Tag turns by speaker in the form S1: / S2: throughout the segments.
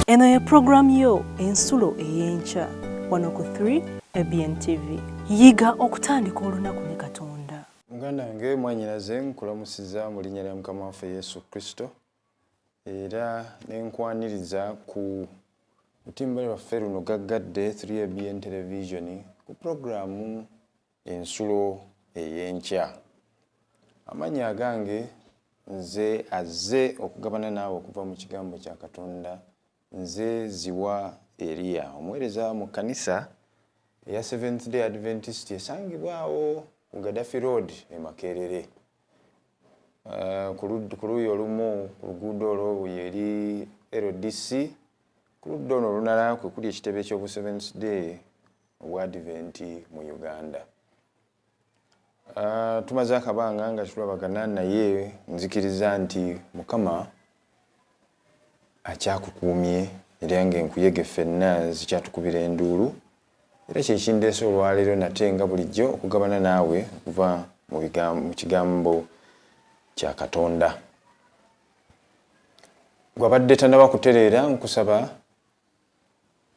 S1: Eno ye program yo ensulo eyenkya wano ku 3 ABN TV. Yiga okutandika olunaku ne Katonda.
S2: Muganda wange mwanyinaze nkulamusiza mu linnya lya Mukama waffe Yesu Kristo era nenkwaniriza ku mutimbale waffe luno gaggadde 3 ABN Television ku programu ensulo eyenkya. Amanya agange nze azze okugabana naawe okuva mu kigambo kya Katonda. Nze ziwa Elia omuweereza mu kanisa eya Seventh Day Adventist esangibwawo ku Gaddafi Road e Makerere. Ku luuyi olumu ku luguudo olwo yeri LDC ku ludda ono olunala kwe kuli ekitebe ky'obu Seventh Day obwa Advent mu Uganda. Tumaze akabanga nga tulabagana naye nzikiriza nti Mukama akyakukuumye era ng'enkuyege ffenna zikyatukubira enduulu era kyekindeese olwaleero nate nga bulijjo okugabana naawe okuva mu kigambo kya Katonda. Gwabadde tannaba kutereera nkusaba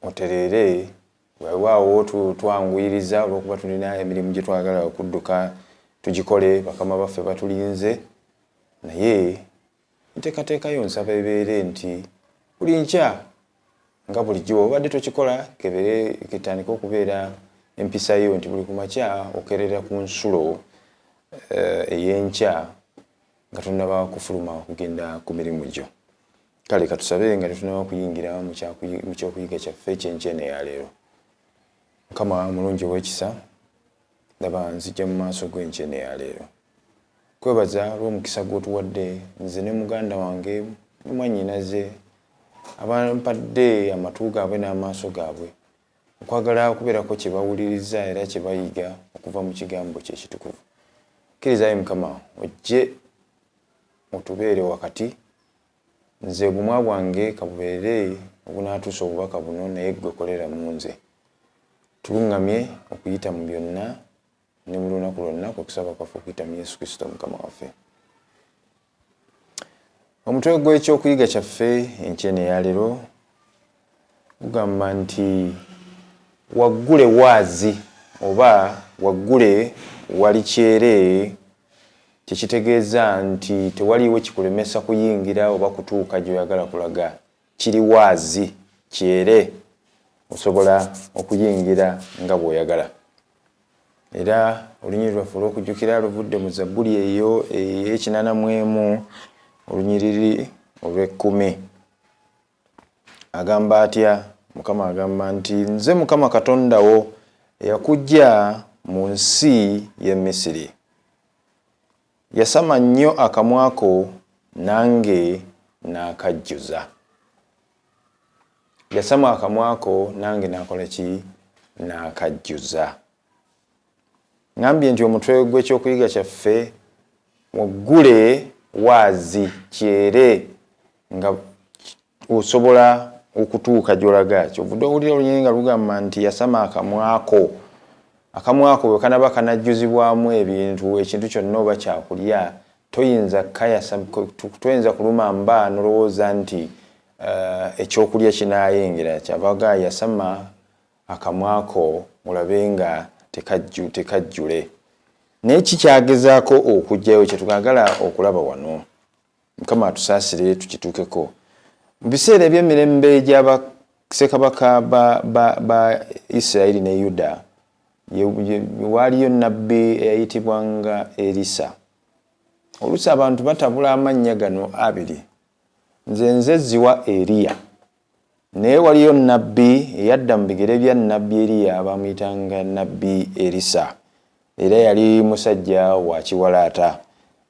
S2: otereere weewaawo twanguyiriza olw'okuba tulina emirimu gye twagala okudduka tugikole bakama baffe batulinze naye nteekateekayo nsaba ebeere nti buli nkya nga bulijjo obadde tokikola kebere kitandika okubeera empisayo nti buli kumakya okerera ku nsulo eyenkya nga tunnaba kufuluma okugenda ku mirimu gyo. Kale katusabe nga tetunnaba kuyingira mu kyokuyiga kyaffe ekyenkyene ya leero. Mukama mulungi ow'ekisa ndaba nzija mu maaso g'enkyene ya leero. Kwebaza olw'omukisa gw'otuwadde nze ne muganda wange ne mwannyinaze abampadde amatu gaabwe n'amaaso gaabwe okwagala okubeerako kye bawuliriza era kye bayiga okuva mu kigambo kye ekitukuvu. Kkirizayo Mukama ojje otubeere wakati nze obumwa bwange kabubeere obunaatuusa obubaka buno naye ggwe kolera mu nze. Tuluŋŋamye okuyita mu byonna ne mu lunaku lwonna kwekusaba kwaffe okuyita mu Yesu Kristo Mukama waffe. Omutwe gw'ekyokuyiga kyaffe enkyene ya leero gugamba nti waggule waazi oba waggule wali Kyeere, kyekitegeeza nti tewaliiwo kikulemesa kuyingira oba kutuuka gy'oyagala kulaga. Kiri waazi Kyeere osobola okuyingira nga bw'oyagala. Era olunyiriri lwaffe olw'okujjukira luvudde mu Zabbuli eyo ey'ekinaana olunyiriri olw'10. Agamba atya? Mukama agamba nti nze Mukama Katonda wo eyakuggya mu nsi y'e Misiri. Yasama nnyo akamwa ko nange n'akajjuza. Yasama akamwa ko nange n'akola ki? N'akajjuza. Ngambye nti omutwe gw'ekyokuyiga kyaffe waggule waazi Kyeere nga osobola okutuuka gy'olaga. Kyovudde owulira olunyiriri nga lugamba nti yasama akamwa ko. Akamwa ko bwe kanaba kanajjuzibwamu ebintu, ekintu kyonna oba kyakulya toyinza kuluma mba n'olowooza nti ekyokulya kinaayengera. Kyavaga yasama akamwa ko olabe nga tekajjule. Naye kikyagezaako okujjayo kye tugagala okulaba wano. Mukama atusaasire tukituukeko. Mu biseera eby'emirembe gy'abassekabaka ba Isirayiri ne Yuda waaliyo nnabbi eyayitibwanga Erisa. Oluusi abantu batabula amannya gano abiri. Nze ziwa Eriya. Naye waliyo nnabbi eyadda mu bigere bya nnabbi Eriya bamuyitanga nnabbi Erisa. Era yali musajja wa kiwalaata.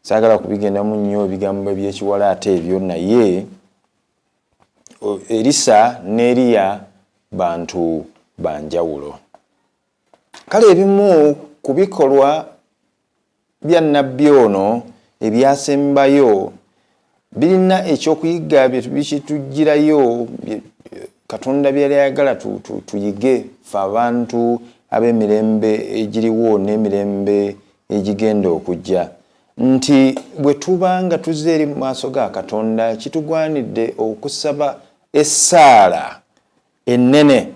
S2: Saagala kubigendamu nnyo ebigambo by'ekiwalaata ebyo naye Erisa ne Eriya bantu banjawulo. Kale ebimu ku bikolwa bya nnabbi ono ebyasembayo birina ekyokuyiga bikitugirayo Katonda byali ayagala tuyige ffe abantu ab'emirembe egiriwo n'emirembe egigenda okujja. Nti bwe tuba nga tuzze eri mu maaso ga Katonda kitugwanidde okusaba essaala ennene.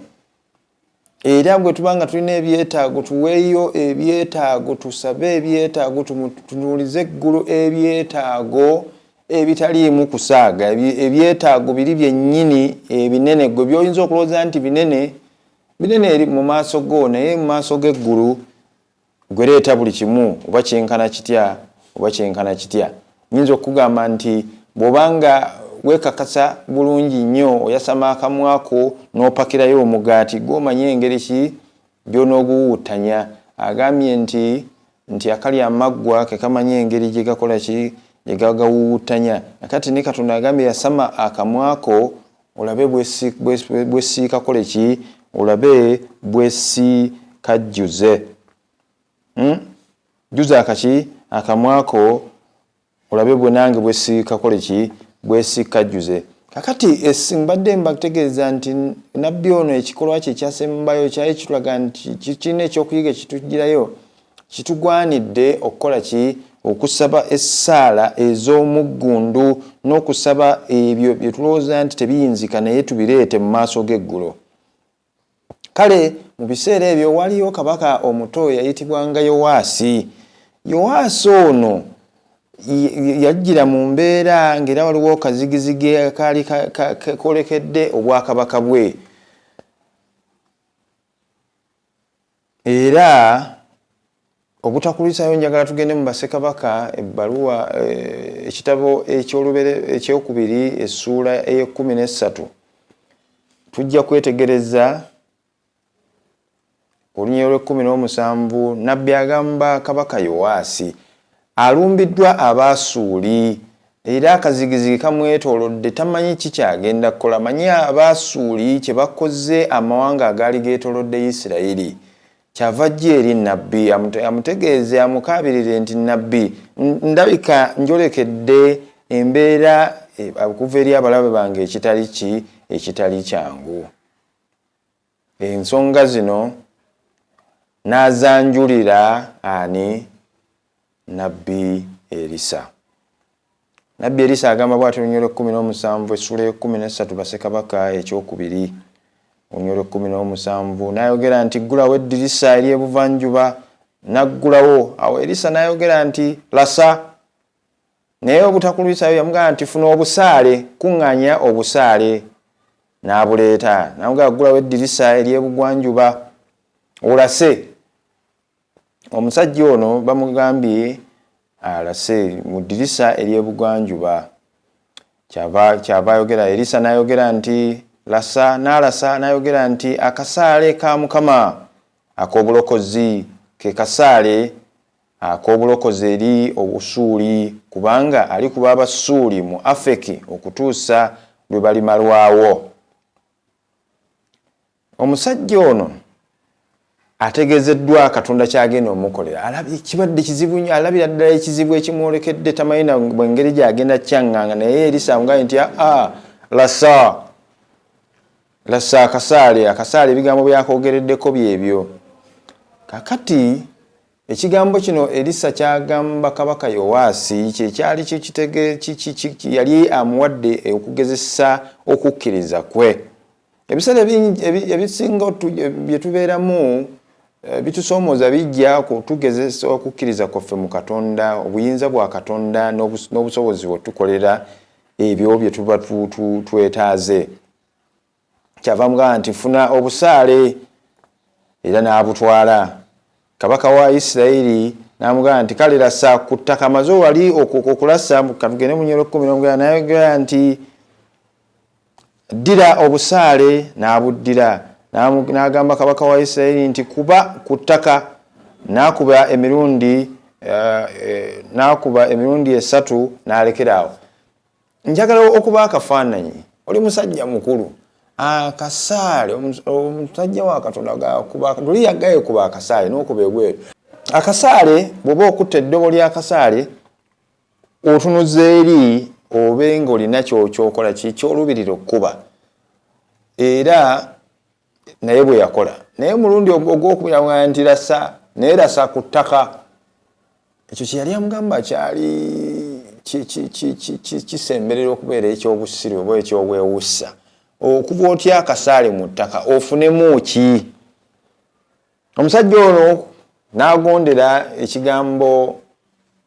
S2: Era bwe tubanga tulina ebyetaago tuweeyo ebyetaago, tusabe ebyetaago, tunuulize eggulu ebyetaago ebitaliimu kusaaga, ebyetaago biri byennyini ebinene gwe by'oyinza okulowooza nti binene eri mu maaso go, naye mu maaso g'eggulu gwe leeta buli kimu oba kyenkana kitya oba kyenkana kitya. Nyinza okugamba nti bw'obanga weekakasa bulungi nnyo oyasama akamwako n'opakirayo omugaati gw'omanye engeri ki by'onooguwuutanya. Agambye nti akali amaggwa ke kamanye engeri gye gakola ki gye gagawuutanya. Kati ne Katonda agambye yasama akamwako olabe bwesi kakole ki, olabe bwesi kajjuze. Jjuza akaki akamwako olabe bwe nange bwesi kakole ki bwesi kajjuze. Kakati mbadde mbategeeza nti nabbi ono ekikolwa kye ekyasembayo kyali kitulaga nti kirina ekyokuyiga ekitugirayo, kitugwanidde okukola ki, okusaba essaala ez'omuggundu n'okusaba ebyo bye tulowooza nti tebiyinzika naye tubireete mu maaso g'eggulo. Kale mu biseera ebyo waliyo kabaka omuto yayitibwanga Yowaasi. Yowaasi ono yajjira mu mbeera ng'era waliwo kazigizigi akaali kolekedde obwakabaka bwe. Era obutakulisayo njagala tugende mu bassekabaka ebbaluwa ekitabo ekyokubiri essuula ey'e13 tujja kwetegereza olunyiro lw'e17 nabbi agamba kabaka Yowaasi alumbiddwa Abaasuuli era akazigizigi kamwetoolodde tamanyi kikyagenda kukola. Manyi Abaasuuli kye bakoze amawanga agaali geetoolodde Isirayiri. Kyava ajja eri nabbi amutegeeze amukaabirire nti nabbi ndabika njolekedde embeera okuva eri abalabe bange ekitali kyangu. Ensonga zino n'azanjulira ani? Nabbi Erisa. Nabbi Erisa agamba bw'ati olunyiro lw'e17 essuula y'e13 bassekabaka ekyokubiri olunyiro lw'e17 n'ayogera nti ggulawo eddirisa ery'ebuvanjuba, n'aggulawo. Awo Erisa n'ayogera nti lasa, naye obutakulubisayo yamugamba nti funa obusaale, kuŋŋaanya obusaale, n'abuleeta. N'amugamba ggulawo eddirisa ery'ebugwanjuba olase. Omusajja ono bamugambye alase mu ddirisa ery'ebugwanjuba. Kyava ayogera. Erisa n'ayogera nti lasa, n'alasa n'ayogera nti akasaale ka Mukama ak'obulokozi, ke kasaale ak'obulokozi eri Obusuuli, kubanga alikuba Abasuuli mu Afeki okutuusa lwe balimalwawo. Omusajja ono ategezeddwa Katonda kyagenda omukolera. Kibadde kizibu nnyo, alabira ddala ekizibu ekimwolekedde tamanyi na ngeri gyagenda kyaŋŋanga, naye Erisa amugaye nti lasa akasaale ebigambo byakoogereddeko byebyo. Kakati ekigambo kino Erisa kyagamba kabaka Yowaasi kyekyali yali amuwadde okugezesa okukkiriza kwe. Ebiseera ebisinga bye tubeeramu bitusoomooza bijja kutugezesa okukkiriza kwaffe mu Katonda, obuyinza bwa Katonda n'obusobozi bwe tukolera ebyo bye tuba twetaaze. Kyava mugamba nti funa obusaale, era n'abutwala. Kabaka wa Isirayiri n'amugamba nti kale lasa ku ttaka, amaze wali okulasa. Katugende mu nnyiro 10 n'ayogera nti ddira obusaale, n'abuddira. N'agamba kabaka wa Isirayiri nti kuba ku ttaka, n'akuba emirundi 3 n'alekeraawo. Njagala okuba akafaananyi, oli musajja mukulu, akasaale, omusajja wa Katonda gakuba, tuli yaggaye kuba akasaale n'okuba ebweru. Akasaale bw'oba okutta eddobo ly'akasaale otunuza eri obe ng'olina ky'okola ky'olubirira okkuba. Era naye bwe yakola, naye mulundi ogw'okubira nti lasa, naye lasa ku ttaka. Ekyo kye yali amugamba kyali kisemberera okubeera ekyobusiru oba ekyobwewussa. okuba otya akasaale mu ttaka ofunemu ki? Omusajja ono n'agondera ekigambo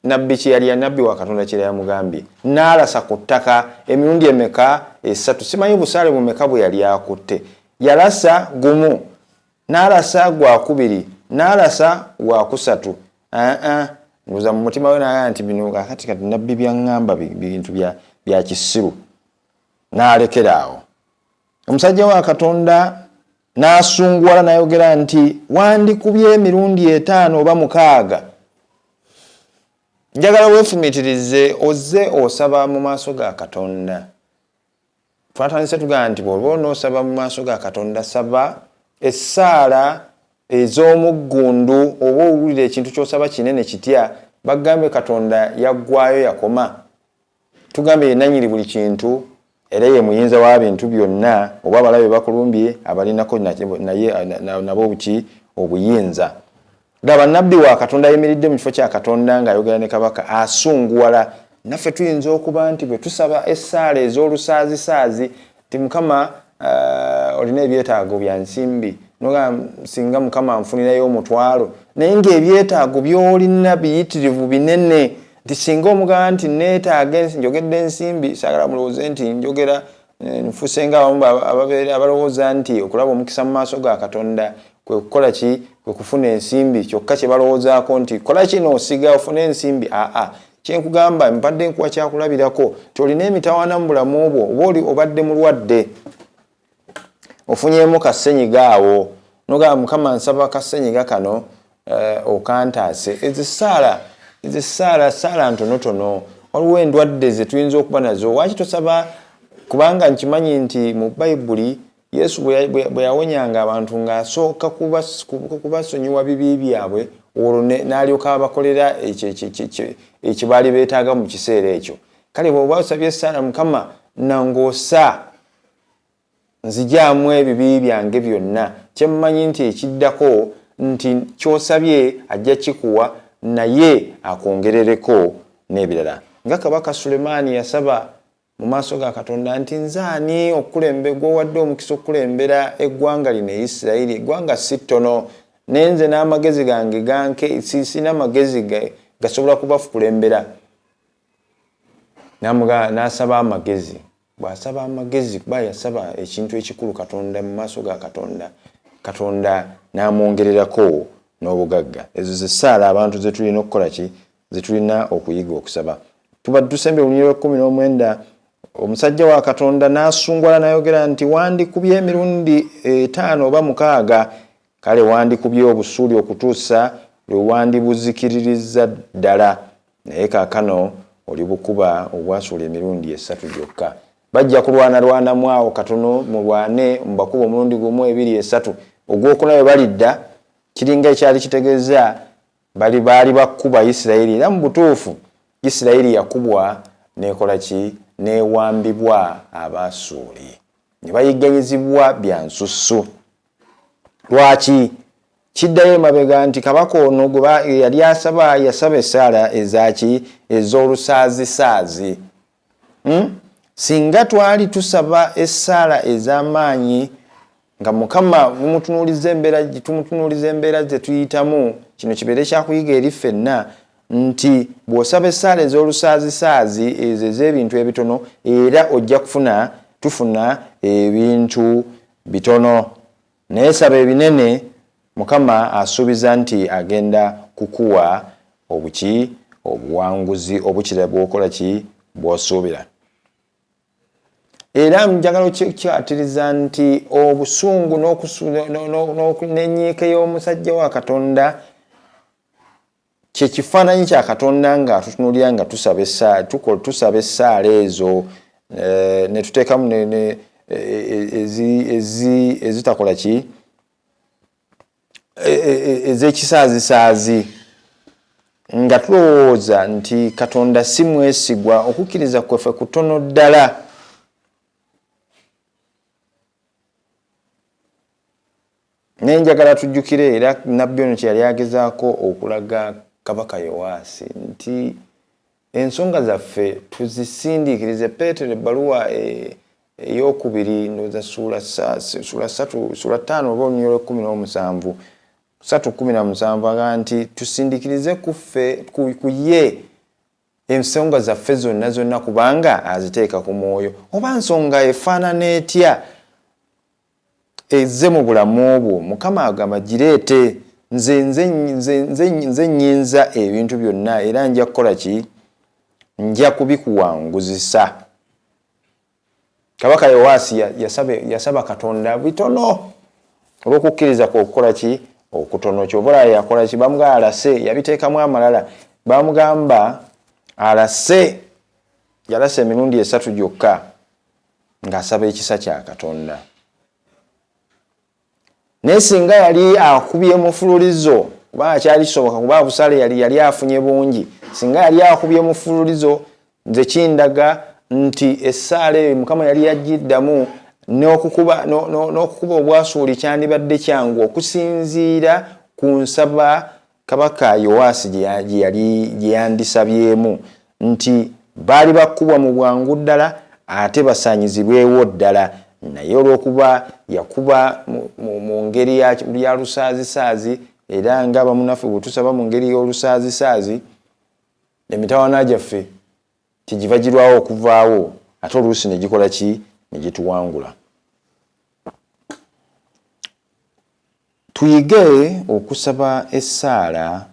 S2: nabbi kye yali nabbi wa Katonda kye yamugambye, n'alasa ku ttaka emirundi emeka? 3. Simanyi busaale bumeka bwe yali akutte. Yalasa gumu, n'alasa gwa kubiri, n'alasa gwa kusatu. Nguza mu mutima we n'agamba nti bino kati nabbi byaŋŋamba bintu bya kisiru. N'alekera awo. Omusajja wa Katonda n'asunguwala n'ayogera nti wandikubye emirundi 5 oba 6. Njagala weefumitirize ozze osaba mu maaso ga Katonda. Twatandise tugamba nti bw'oba onoosaba mu maaso ga Katonda saba essaala ez'omuggundu oba owulira ekintu ky'osaba kinene kitya, bagambe Katonda yaggwayo yakoma. Tugambe ye nannyini buli kintu era ye muyinza wa bintu byonna, oba abalabe bakulumbye abalinako naye nabo buki obuyinza. Laba nabbi wa Katonda ayimiridde mu kifo kya Katonda ng'ayogera ne kabaka asunguwala. Naffe tuyinza okuba nti bwe tusaba essaala ez'olusaazisaazi ti Mukama olina ebyetaago bya nsimbi noga singa Mukama anfunirayo omutwalo, naye ng'ebyetaago by'olina biyitirivu binene. Nti singa omugamba nti neetaaga njogedde ensimbi, saagala mulowooze nti njogera nfuse ng'abamu abalowooza nti okulaba omukisa mu maaso ga Katonda kwe kukola ki? Kwe kufuna ensimbi kyokka kye balowoozaako nti kola kino osiga ofune ensimbi. Kyenkugamba mpadde nkuwa kyakulabirako ti olina emitawaana mu bulamu bwo, oba obadde mulwadde ofunyemu kassenyiga awo nogamba Mukama nsaba kassenyiga kano okantaase. Ezisaala ntonotono, waliwo endwadde ze tuyinza okuba nazo. Waaki tosaba? Kubanga nkimanyi nti mu Bayibuli Yesu bwe yawonyanga abantu ng'asooka kubasonyiwa bibi byabwe, olwo n'alyoka abakolera ekyo baali beetaaga mu kiseera ekyo. Kale bw'oba osabye essaala Mukama nangoosa nzijaamu ebibi byange byonna, kye mmanyi nti ekiddako nti ky'osabye ajja kikuwa naye akwongerereko n'ebirala. Nga kabaka Sulemaani yasaba mu maaso ga Katonda nti nzaani gwowadde omukisa okukulembera eggwanga lino Isirayiri, eggwanga si ttono, nenze n'amagezi gange ganke sina amagezi gasobola kubakulembera. N'asaba amagezi. Bw'asaba amagezi kuba yasaba ekintu ekikulu Katonda mu maaso ga Katonda, Katonda n'amwongererako n'obugagga. Ezo ze ssaala abantu ze tulina okukola ki? Ze tulina okuyiga okusaba. Tuba tusembe Lunyiriro 19, omusajja wa Katonda n'asungwala n'ayogera nti wandikubye emirundi 5 oba 6, kale wandikubye obusuuli okutuusa lwe wandibuzikiririza ddala, naye kaakano oli bukuba obwasuula emirundi 3 gyokka. Bajja kulwanalwanamu awo katono mulwane mubakuba omulundi gumu 2 3, ogwokuna bwe balidda kiringa ekyali kitegeeza baali bakuba Isirayiri. Era mu butuufu Isirayiri yakubwa n'ekola ki? N'ewambibwa Abasuuli, ne bayigganyizibwa bya nsusu. Lwaki? Kiddayo emabega nti kabaka ono gwe yali yasaba essaala ezaki? Ez'olusaazisaazi. Singa twali tusaba essaala ez'amaanyi nga Mukama tumutunuuliza embeera ze tuyitamu, kino kibeere kyakuyiga eri ffenna nti bw'osaba essaala ez'olusaazisaazi ezo ez'ebintu ebitono era ojja tufuna ebintu bitono. Naye saba ebinene, Mukama asuubiza nti agenda kukuwa obuwanguzi obukira bw'okola ki? Bw'osuubira. Era njagala kyatiriza nti obusungu n'enyiike y'omusajja wa Katonda kye kifaananyi kya Katonda nga tutunuulira nga tusaba essaala ezo ne tuteekamu ezitakola ki? Ez'ekisaazisaazi, nga tulowooza nti Katonda si mwesigwa, okukkiriza kwaffe kutono ddala. Naye njagala tujjukire era nabbi ono kye yali agezaako okulaga kabaka Yowaasi nti ensonga zaffe tuzisindiikirize. Peetero ebbaluwa eyokubiri ndoza sura 5 oba olunyolo 17 3:17 aga nti tusindikirize kuye ensonga zaffe zonna kubanga aziteeka ku mwoyo. Oba nsonga efaanana etya ezze mu bulamu obwo, Mukama agamba gireete, nze nnyinza ebintu byonna era nja kukola ki? Nja kubikuwanguzisa. Kabaka Yowaasi yasaba Katonda bitono olw'okukkiriza okukola ki? Okutono. Kyobula yakola ki? Bamugamba alase, yabiteekamu amalala. Bamugamba alase, yalase emirundi 3 gyokka ng'asaba ekisa kya Katonda. Naye singa yali akubye mufululizo, kuba akyali kisoboka kuba busale yali afunye bungi, singa yali akubye mufululizo, nze kindaga nti essaala eyo Mukama yali yagiddamu n'okukuba obwasuuli kyandibadde kyangu okusinziira ku nsaba Kabaka Yowaasi gye yandisabyemu nti baali bakubwa mu bwangu ddala ate basaanyizibwewo ddala. Naye olw'okuba yakuba mu ngeri ya lusaazisaazi era nga bamunafu bwe tusaba mu ngeri y'olusaazisaazi, emitawaana gyaffe tegiva girwawo okuvaawo ate oluusi ne gikola ki? Ne gituwangula. Tuyige okusaba essaala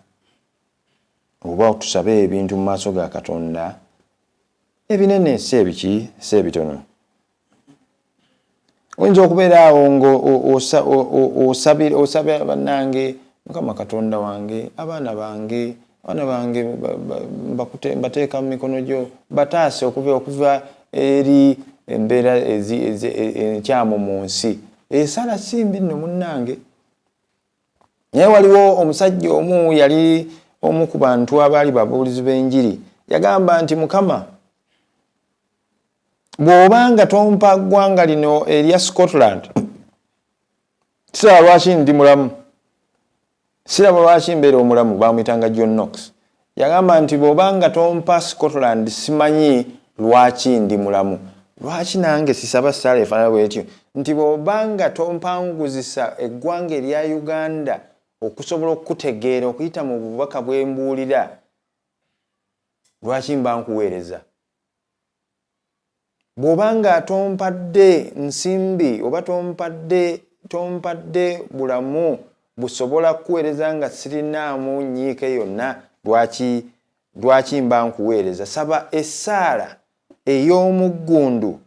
S2: oba tusabe ebintu mu maaso ga Katonda ebinene si ebiki? Si ebitono. Oyinza okubeera awo ng'osabira bannange, Mukama Katonda wange, abaana bange mbateeka mu mikono gyo, bataase okuva eri embeera enkyamu mu nsi. Essaala simbi nno munnange. Naye waliwo omusajja omu yali omu ku bantu abaali babuulizi b'enjiri, yagamba nti Mukama, bw'obanga tompa ggwanga lino erya Scotland, siraba lwaki ndi mulamu, siraba lwaki mbeera omulamu. Bamuyitanga John Knox. Yagamba nti bw'obanga tompa Scotland simanyi lwaki ndi mulamu. Lwaki nange sisaba essaala efaanana bwetyo nti bw'obanga tompanguzisa eggwanga erya Uganda okusobola okutegeera okuyita mu bubaka bwe mbuulira, lwaki mba nkuweereza? Bw'obanga tompadde nsimbi oba tompadde bulamu busobola kuweereza nga sirinaamu nyiike yonna, lwaki mba nkuweereza? Saba essaala ey'omuggundu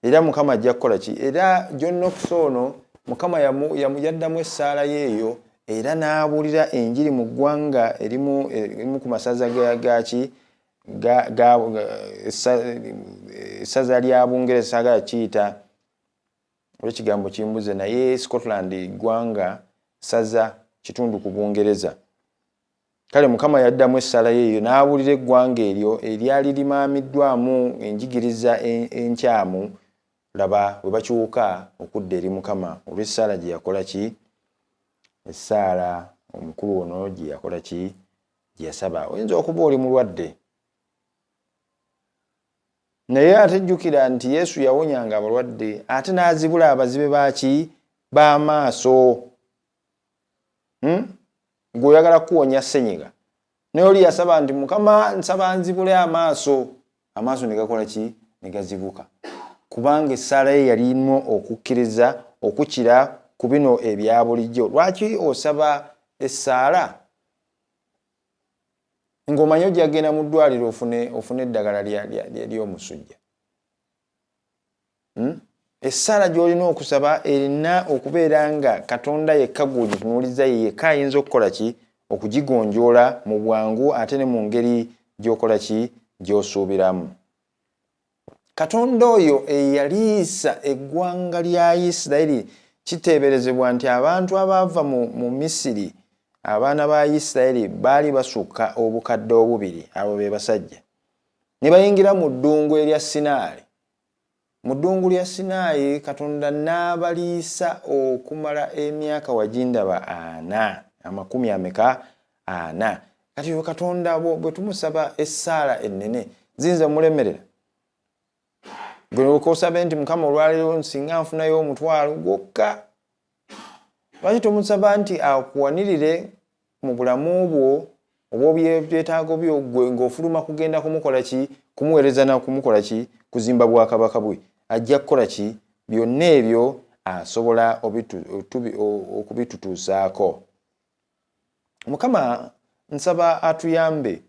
S2: era Mukama ajja kukola ki? Era John Knox ono Mukama yaddamu essaala yeeyo era n'abuulira enjiri mu ggwanga erimu ku masaza gaki essaza lya Bungereza saagala kiyita olw'ekigambo kimbuze, naye Scotland ggwanga saza kitundu ku Bungereza. Kale Mukama yaddamu essaala yeeyo n'abuulira eggwanga eryo eryali limaamiddwamu enjigiriza enkyamu, laba bwe bakyuka okudda eri Mukama olw'essaala gye yakola ki? Essaala omukulu ono gye yakola ki? Gye yasaba. Oyinza okuba oli mulwadde, naye ate jjukira nti Yesu yawonyanga abalwadde ate n'azibula abazibe baki? B'amaaso. Gw'oyagala kuwonya ssenyiga, naye oli yasaba nti Mukama nsaba nzibule amaaso. Amaaso ne gakola ki? Ne gazibuka. Kubanga essaala ye yalimu okukkiriza okukira ku bino ebya bulijjo. Lwaki osaba essaala ng'omanyi ojja kgenda mu ddwaliro ofune eddagala ly'omusujja? Essaala gy'olina okusaba erina okubeera nga Katonda yekka gw'ogitunuuliza yekka ayinza okukola ki? Okugigonjoola mu bwangu ate ne mu ngeri gy'okola ki? Gy'osuubiramu. Katonda oyo eyaliisa eggwanga lya Isirayiri, kiteeberezebwa nti abantu abaava mu Misiri, abaana ba Isirayiri baali basukka obukadde 2, abo be basajja, ne bayingira mu ddungu erya Sinaayi. Mu ddungu lya Sinaayi Katonda n'abaliisa okumala emyaka wagindaba 40. 40. Kati yo Katonda bwe tumusaba essaala ennene ziyinza mulemerera? gwe okosaba nti Mukama olwaleero nsinga nfunayo omutwalo gwokka. Lwaki tomusaba nti akuwanirire mu bulamu bwo oba ebyetaago byo gwe ng'ofuluma kugenda kumukola ki, kumuweereza na kumukola ki, kuzimba Bwakabaka bwe. Ajja kukola ki? Byonna ebyo asobola okubitutuusaako. Mukama nsaba atuyambe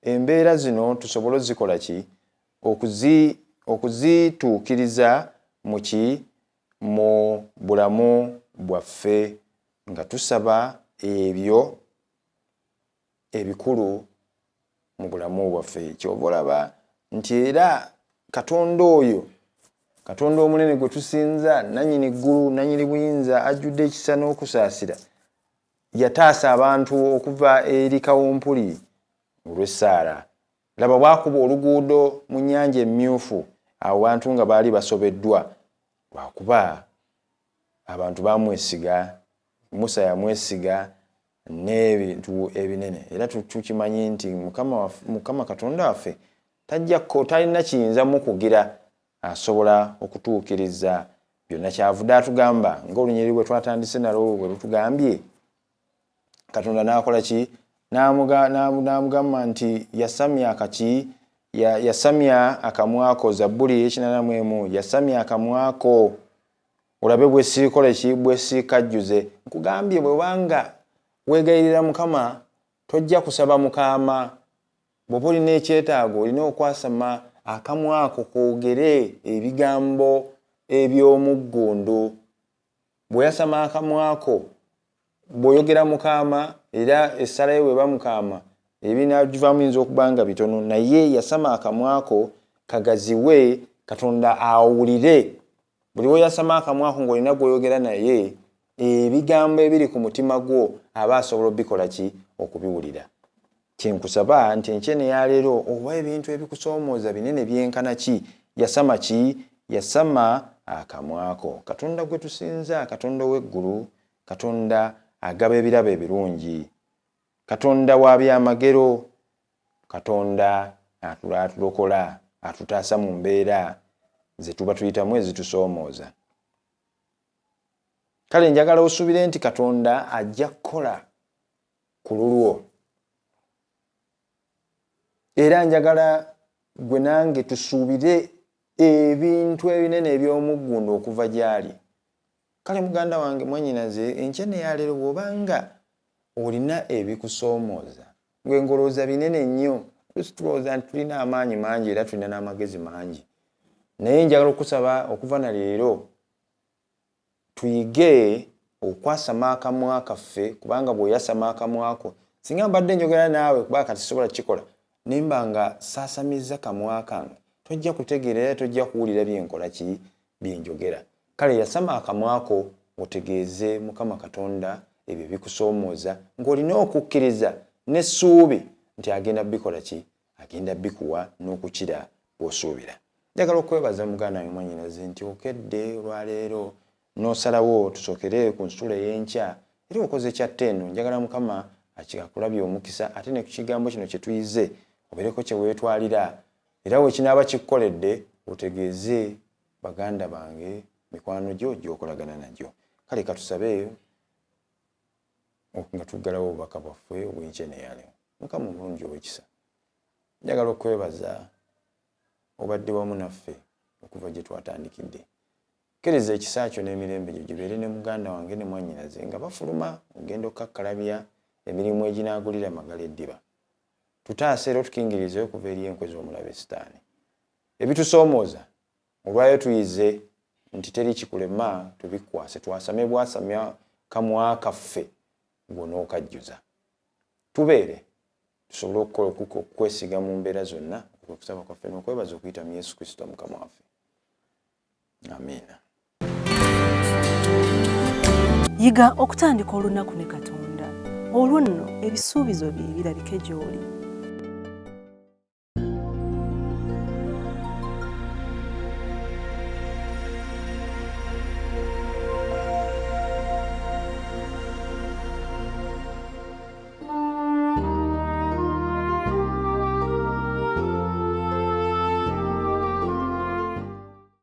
S2: embeera zino tusobole ozikola ki, okuzituukiriza mu bulamu bwaffe nga tusaba ebyo ebikulu mu bulamu bwaffe. Kyova olaba nti era Katonda oyo, Katonda omunene gwe tusinza, nannyini ggulu, nannyini buyinza, ajjudde ekisa n'okusaasira, yataasa abantu okuva eri kawumpuli olw'essaala. Laba bwakuba oluguudo mu nnyanja emmyufu, abantu nga baali basobeddwa, lwakuba abantu bamwesiga, Musa yamwesiga n'ebintu ebinene. Era tukimanyi nti Mukama Katonda waffe talina kiyinza mukugira, asobola okutuukiriza byonna. Kyavudde atugamba ng'olunyiriri bwe twatandise nalwo bwe lutugambye, Katonda n'akola ki? N'amugamba nti yasamya akamwako. Zabbuli 81, yasamya akamwako olabe bwe siikole ki, bwe siikajjuze. Nkugambye bwe wanga weegayirira Mukama tojja kusaba Mukama. Bw'oba olina ekyetaago olina okwasama akamwako koogere ebigambo eby'omuggundu. Bwe yasama akamwako bw'oyogera Mukama era essala ye bw'eba Mukama ebinaagivaamu yinza okuba nga bitono, naye yasama akamwako kagaziwe, Katonda awulire. Buli we yasama akamwako ng'olina gw'oyogera naye, ebigambo ebiri ku mutima gwo aba asobola obikola ki? Okubiwulira. Kyenkusaba nti enkya ya leero oba ebintu ebikusoomooza binene byenkana ki? Yasama ki? Yasama akamwako. Katonda gwe tusinza, Katonda w'eggulu, Katonda agaba ebirabo ebirungi, Katonda wa byamagero, Katonda atulokola, atutaasa mu mbeera ze tuba tuyitamu ezitusoomooza. Kale njagala osuubire nti Katonda ajja kukola ku lulwo. Era njagala gwe nange tusuubire ebintu ebinene eby'omuggundu okuva gy'ali. Kale muganda wange mwannyinaze, enkya ya leero bw'obanga olina ebikusoomooza, gwe ngolooza binene nnyo, tulowooza nti tulina amaanyi mangi era tulina n'amagezi mangi. Naye njagala okusaba okuva na leero tuyige okwasama akamwa kaffe, kubanga bw'oyasama akamwako, singa mbadde njogera naawe kuba kati sobola kikola, nimba nga saasamiza kamwa kange, tojja kutegeera era tojja kuwulira byenkola ki, byenjogera. Kale yasama akamwako otegeeze Mukama Katonda ebyo bikusoomooza, ng'olina okukkiriza n'essuubi nti agenda bikola ki? Agenda bikuwa n'okukira bw'osuubira. Njagala okwebaza muganda wange mwannyinaze nti okedde olwaleero n'osalawo tusookere ku nsula ey'enkya era okoze kyatteeno. Njagala Mukama akulabye omukisa, ate ne ku kigambo kino kye tuyize obeereko kye weetwalira, era we kinaaba kikukoledde otegeeze baganda bange, mikwano gyo gy'okolagana nagyo. Kale katusabe nga tuggalawo obubaka bwaffe obw'enkya ya leero. Mukama omulungi ow'ekisa, njagala okwebaza obadde wamu naffe okuva gye twatandikidde. Kkiriza ekisa kyo n'emirembe gyo gibeere ne muganda wange ne mwannyinaze nga bafuluma ogenda okukakkalabya emirimu eginaagulira Magala eddiba. Tutaase era tukingirize okuva eri enkwe z'omulabe Sitaani. Ebitusoomooza olwayo tuyize nti teri kikulema, tubikwase, twasame bwasamya kamwa kaffe gw'onookajjuza. Tubeere tusobole okukola okwesiga mu mbeera zonna, okusaba kwaffe n'okwebaza okuyita mu Yesu Kristo Mukama waffe. Amiina.
S1: Yiga okutandika olunaku ne Katonda. Olwo nno ebisuubizo bye birabike gy'oli.